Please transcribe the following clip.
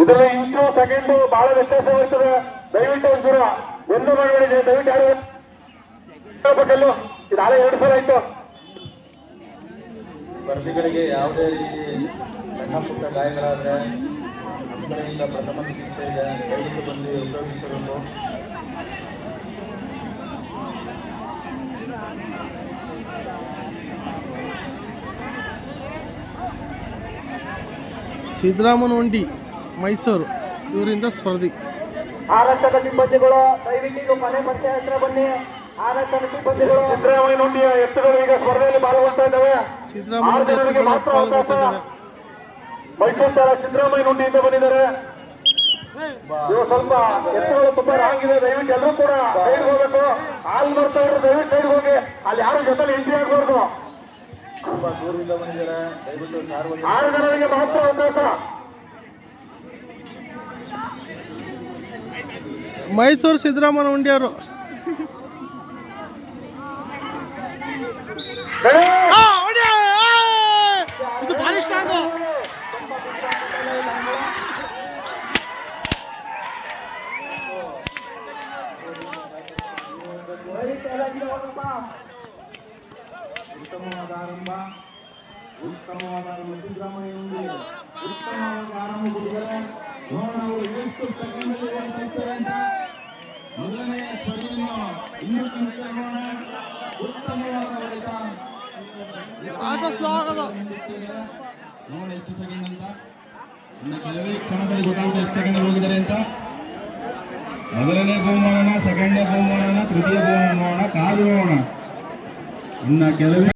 ಇದರಲ್ಲಿ ಇಂಚು ಸೆಕೆಂಡು ಬಹಳ ವ್ಯತ್ಯಾಸವಿರ್ತದೆ. ದಯವಿಟ್ಟು ಒಂಚೂರು ಒಂದು ಮಾಡಬೇಡಿ, ದಯವಿಟ್ಟು ಯಾರು ಹೇಳ್ಬೇಕಲ್ಲೂ. ಇದು ನಾಳೆ 2 ಸಲ ಆಯ್ತು. ಸ್ಪರ್ಧಿಗಳಿಗೆ ಯಾವುದೇ ರೀತಿ ಸಣ್ಣ ಪುಟ್ಟ ಗಾಯಗಳಾದರೆ ನಮ್ಮ ಕಡೆಯಿಂದ ಪ್ರಥಮ ಚಿಕಿತ್ಸೆ ಇದೆ, ದಯವಿಟ್ಟು ಬಂದು ಉಪಯೋಗಿಸಬೇಕು. ಸಿದ್ದರಾಮನಹುಂಡಿ ಮೈಸೂರು ಇವರಿಂದ ಸ್ಪರ್ಧಿ. ಆರಕ್ಷಕ ಸಿಬ್ಬಂದಿಗಳು ದಯವಿಟ್ಟು ಮನೆ ಪರಿಚಯ ಹತ್ರ ಬನ್ನಿ. ಆರಕ್ಷಕ ಸಿಬ್ಬಂದಿಗಳು ಸಿದ್ದರಾಮಯ್ಯನಹುಂಡಿಯ ಎತ್ತುಗಳು ಈಗ ಸ್ಪರ್ಧೆಯಲ್ಲಿ ಪಾಲ್ಗೊಳ್ತಾ ಇದ್ದಾವೆ. 6 ಜನರಿಗೆ ಮಾತ್ರ ಅವಕಾಶ. ಮೈಸೂರು ತರ ಸಿದ್ದರಾಮಯ್ಯನಹುಂಡಿಯಿಂದ ಬಂದಿದ್ದಾರೆ. ಇವು ಸ್ವಲ್ಪ ಎತ್ತುಗಳು ತುಂಬಾ ರಾಂಗ್ ಇದೆ. ದಯವಿಟ್ಟು ಎಲ್ಲರೂ ಕೂಡ ಸೈಡ್ ಹೋಗ್ಬೇಕು. ಹಾಲು ನೋಡ್ತಾ ಇದ್ರು ದಯವಿಟ್ಟು ಸೈಡ್ ಹೋಗಿ. ಅಲ್ಲಿ ಯಾರು ಜೊತೆ ಎಂಟ್ರಿ ಆಗ್ಬಾರ್ದು. ತುಂಬಾ ದೂರದಿಂದ ಬಂದಿದ್ದಾರೆ, ದಯವಿಟ್ಟು 6 ಜನರಿಗೆ ಮಾತ್ರ ಅವಕಾಶ. ಮೈಸೂರು ಸಿದ್ದರಾಮನಹುಂಡಿ ಅವರು ಇದು ಭಾರಿ ಸ್ಟ್ರಾಂಗ್. ಉತ್ತಮವಾದ ಆರಂಭ ಸಿದ್ದರಾಮಯ್ಯನಹುಂಡಿ ಉತ್ತಮವಾದ ಆರಂಭ ಕೊಟ್ಟಿದ್ದಾರೆ. ನೋಡೋಣ ಅವರು ಎಷ್ಟು ಸೆಕೆಂಡ್ ಕಳಿಸ್ತಾರೆ ಅಂತ. ಮೊದಲನೇ ಸ್ಪರ್ಧೆಯನ್ನು ಇನ್ನೂ ನೋಡೋಣ. ಉತ್ತಮವಾದ ಹೊಡೆತ. ನೋಡೋಣ ಎಷ್ಟು ಸೆಕೆಂಡ್ ಅಂತ. ಇನ್ನು ಕೆಲವೇ ಕ್ಷಣದಲ್ಲಿ ಗೊತ್ತಾಗುತ್ತೆ ಎಷ್ಟು ಸೆಕೆಂಡ್ ಹೋಗಿದ್ದಾರೆ ಅಂತ. ಮೊದಲನೇ ಬಹುಮಾನ, ಸೆಕೆಂಡನೇ ಬಹುಮಾನ, ತೃತೀಯ ಬಹುಮಾನ ಕಾದು ನೋಡೋಣ. ಇನ್ನು ಕೆಲವೇ